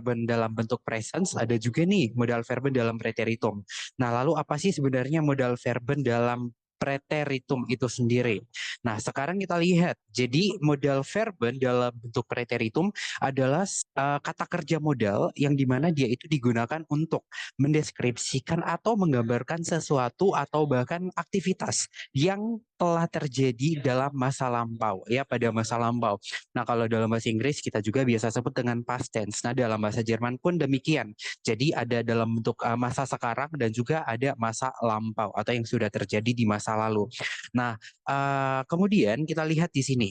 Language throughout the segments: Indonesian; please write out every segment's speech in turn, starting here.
verben dalam bentuk presence, ada juga nih modal verben dalam preteritum. Nah, lalu apa sih sebenarnya modal verben dalam preteritum itu sendiri? Nah, sekarang kita lihat. Jadi, modal verben dalam bentuk preteritum adalah kata kerja modal yang dimana dia itu digunakan untuk mendeskripsikan atau menggambarkan sesuatu atau bahkan aktivitas yang telah terjadi dalam masa lampau, ya, pada masa lampau. Nah, kalau dalam bahasa Inggris kita juga biasa sebut dengan past tense. Nah, dalam bahasa Jerman pun demikian. Jadi ada dalam bentuk masa sekarang dan juga ada masa lampau atau yang sudah terjadi di masa lalu. Nah, kemudian kita lihat di sini.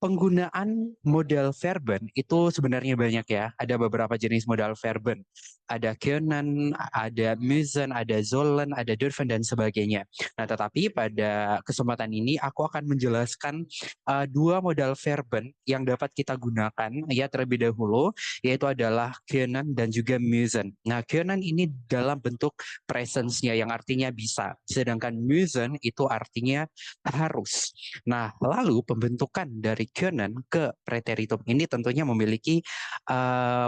Penggunaan modal verben itu sebenarnya banyak ya. Ada beberapa jenis modal verben. Ada können, ada müssen, ada sollen, ada dürfen, dan sebagainya. Nah, tetapi pada kesempatan ini aku akan menjelaskan dua modal verben yang dapat kita gunakan ya terlebih dahulu, yaitu adalah können dan juga müssen. Nah, können ini dalam bentuk presence-nya yang artinya bisa. Sedangkan müssen itu artinya harus. Nah, lalu pembentukan dari können ke preteritum ini tentunya memiliki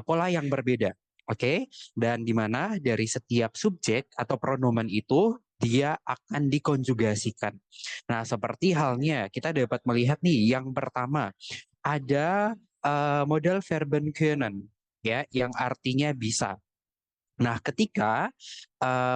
pola yang berbeda. Oke, dan di mana dari setiap subjek atau pronomen itu dia akan dikonjugasikan. Nah, seperti halnya kita dapat melihat nih, yang pertama ada modal verben können, ya, yang artinya bisa. Nah, ketika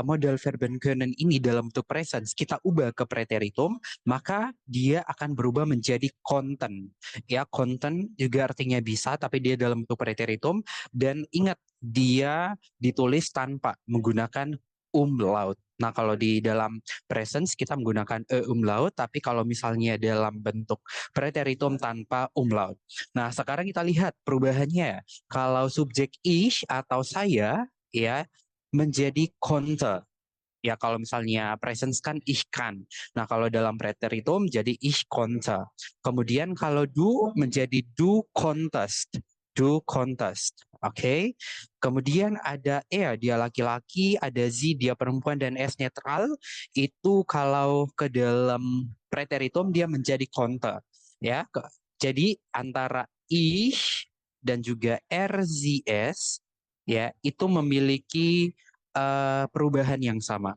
modal verben können ini dalam bentuk presence kita ubah ke preteritum, maka dia akan berubah menjadi konten. Ya, konten juga artinya bisa, tapi dia dalam bentuk preteritum. Dan ingat, dia ditulis tanpa menggunakan umlaut. Nah, kalau di dalam presence kita menggunakan umlaut, tapi kalau misalnya dalam bentuk preteritum tanpa umlaut. Nah, sekarang kita lihat perubahannya. Kalau subjek ich atau saya, ya, menjadi konnte. Ya, kalau misalnya presence kan ich kann. Nah, kalau dalam preteritum jadi ich konnte. Kemudian kalau du menjadi du konntest. Du konntest. Oke. Kemudian ada dia laki-laki, ada sie dia perempuan, dan s netral. Itu kalau ke dalam preteritum dia menjadi konnte. Ya, jadi antara ich dan juga rzs, ya, itu memiliki perubahan yang sama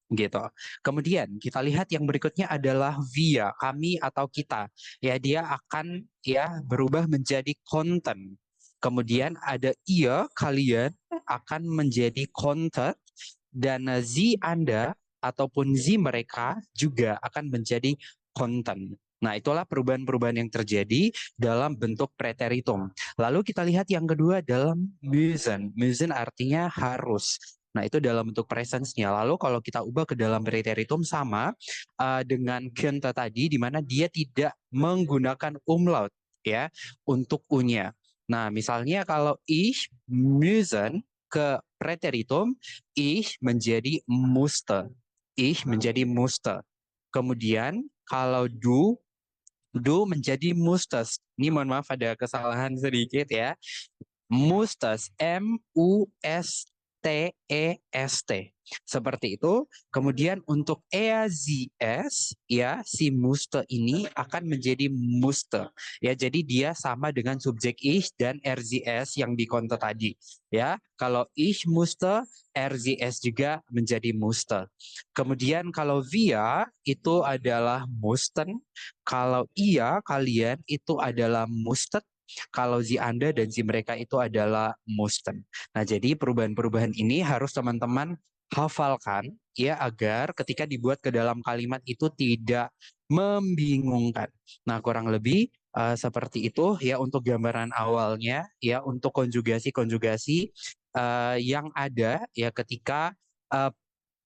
gitu. Kemudian kita lihat yang berikutnya adalah via, kami atau kita. Ya, dia akan ya berubah menjadi konten. Kemudian ada ia, kalian akan menjadi content, dan z Anda ataupun z mereka juga akan menjadi konten. Nah, itulah perubahan-perubahan yang terjadi dalam bentuk preteritum. Lalu kita lihat yang kedua dalam müssen. Müssen artinya harus. Nah, itu dalam bentuk presence-nya. Lalu kalau kita ubah ke dalam preteritum sama dengan könnte tadi, di mana dia tidak menggunakan umlaut ya untuk u-nya. Nah, misalnya kalau ich müssen ke preteritum, ich menjadi musste. Ich menjadi musste. Kemudian kalau du menjadi mustes. Ini mohon maaf ada kesalahan sedikit ya. Mustes, Mustest. Seperti itu. Kemudian untuk EAZS, ya, si muste ini akan menjadi muste. Ya, jadi dia sama dengan subjek ich dan RZS yang di konte tadi. Ya, kalau ich muste, RZS juga menjadi muste. Kemudian kalau via itu adalah musten, kalau ia kalian itu adalah mustet, kalau zi Anda dan zi mereka itu adalah musten. Nah, jadi perubahan-perubahan ini harus teman-teman hafalkan ya agar ketika dibuat ke dalam kalimat itu tidak membingungkan. Nah, kurang lebih seperti itu ya untuk gambaran awalnya ya untuk konjugasi-konjugasi yang ada ya ketika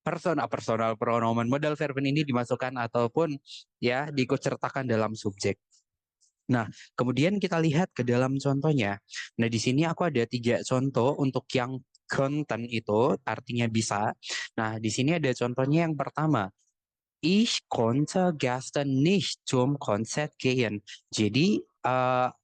personal pronomen modal verben ini dimasukkan ataupun ya diikutsertakan dalam subjek. Nah, kemudian kita lihat ke dalam contohnya. Nah, di sini aku ada 3 contoh untuk yang konten itu artinya bisa. Nah, di sini ada contohnya yang pertama. Ich konnte gestern nicht zum Konzert gehen. Jadi,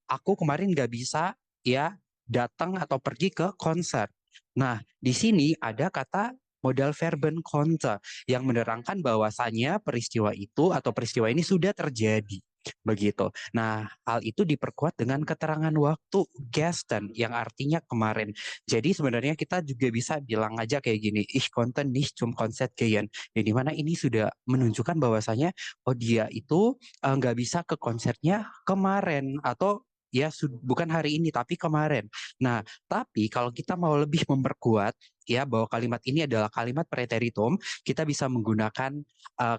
aku kemarin nggak bisa ya datang atau pergi ke konser. Nah, di sini ada kata modal verben konnte yang menerangkan bahwasannya peristiwa itu atau peristiwa ini sudah terjadi. begitu. Nah, hal itu diperkuat dengan keterangan waktu gestern yang artinya kemarin. Jadi sebenarnya kita juga bisa bilang aja kayak gini, ich konnte nicht zum Konzert gehen. Yang dimana ini sudah menunjukkan bahwasanya oh dia itu nggak bisa ke konsernya kemarin atau ya bukan hari ini tapi kemarin. Nah, tapi kalau kita mau lebih memperkuat ya bahwa kalimat ini adalah kalimat preteritum, kita bisa menggunakan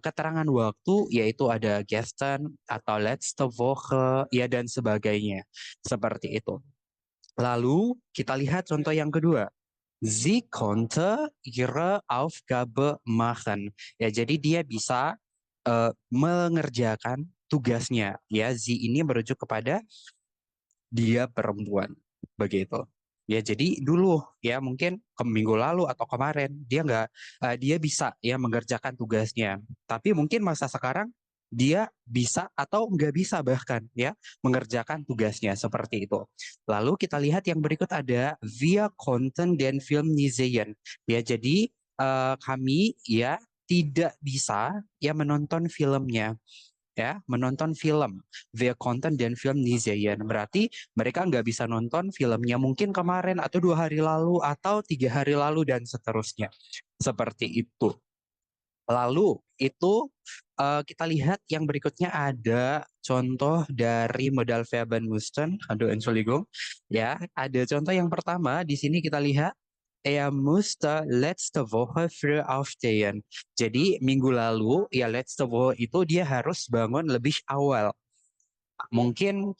keterangan waktu yaitu ada gestern atau letzte Woche ya dan sebagainya. Seperti itu. Lalu kita lihat contoh yang kedua. Sie konnte ihre Aufgabe machen. Ya, jadi dia bisa mengerjakan tugasnya. Ya, sie ini merujuk kepada dia perempuan. Begitu. Ya, jadi dulu ya mungkin ke minggu lalu atau kemarin dia bisa ya mengerjakan tugasnya. Tapi mungkin masa sekarang dia bisa atau nggak bisa bahkan ya mengerjakan tugasnya seperti itu. Lalu kita lihat yang berikut ada via content dan film Nizeyen. Ya, jadi kami ya tidak bisa ya menonton filmnya ya menonton film via konten dan film Nizayan. Berarti mereka nggak bisa nonton filmnya mungkin kemarin atau 2 hari lalu atau 3 hari lalu dan seterusnya. Seperti itu. Lalu itu kita lihat yang berikutnya ada contoh dari modal verben mussten. Aduh, Entschuldigung. Ya, ada contoh yang pertama di sini kita lihat Er musste letzte Woche früh aufstehen. Jadi minggu lalu ya letzte Woche itu dia harus bangun lebih awal. Mungkin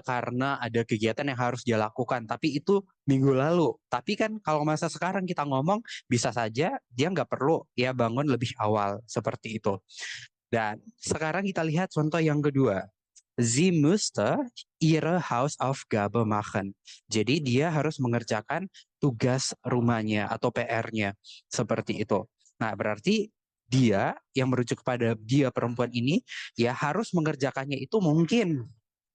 karena ada kegiatan yang harus dia lakukan, tapi itu minggu lalu. Tapi kan kalau masa sekarang kita ngomong, bisa saja dia nggak perlu ya bangun lebih awal seperti itu. Dan sekarang kita lihat contoh yang kedua. Sie musste ihre Hausaufgabe machen. Jadi dia harus mengerjakan tugas rumahnya atau PR-nya. Seperti itu. Nah, berarti dia yang merujuk kepada dia perempuan ini ya harus mengerjakannya itu mungkin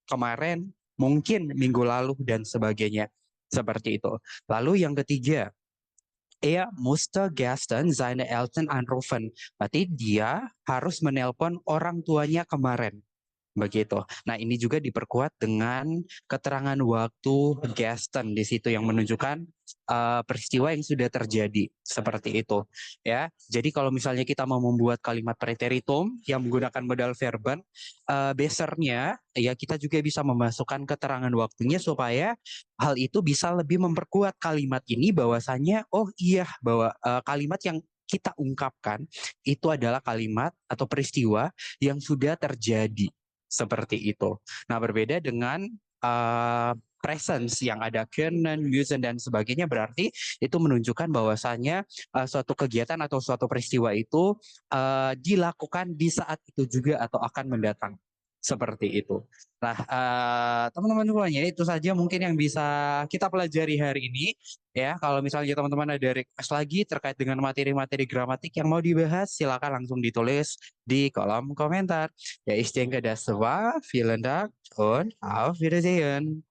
kemarin, mungkin minggu lalu dan sebagainya. Seperti itu. Lalu yang ketiga, er musste gestern seine Eltern anrufen. Berarti dia harus menelpon orang tuanya kemarin. Begitu. Nah, ini juga diperkuat dengan keterangan waktu gestern di situ yang menunjukkan peristiwa yang sudah terjadi seperti itu, ya. Jadi kalau misalnya kita mau membuat kalimat preteritum yang menggunakan modal verben, besernya ya kita juga bisa memasukkan keterangan waktunya supaya hal itu bisa lebih memperkuat kalimat ini bahwasanya oh iya bahwa kalimat yang kita ungkapkan itu adalah kalimat atau peristiwa yang sudah terjadi seperti itu. Nah, berbeda dengan presence yang ada können, müssen dan sebagainya berarti itu menunjukkan bahwasanya suatu kegiatan atau suatu peristiwa itu dilakukan di saat itu juga atau akan mendatang. Seperti itu. Nah, teman-teman semuanya itu saja mungkin yang bisa kita pelajari hari ini. Ya, kalau misalnya teman-teman ada request lagi terkait dengan materi-materi gramatik yang mau dibahas, silakan langsung ditulis di kolom komentar. Ja, ich denke, das war. Vielen Dank und auf Wiedersehen.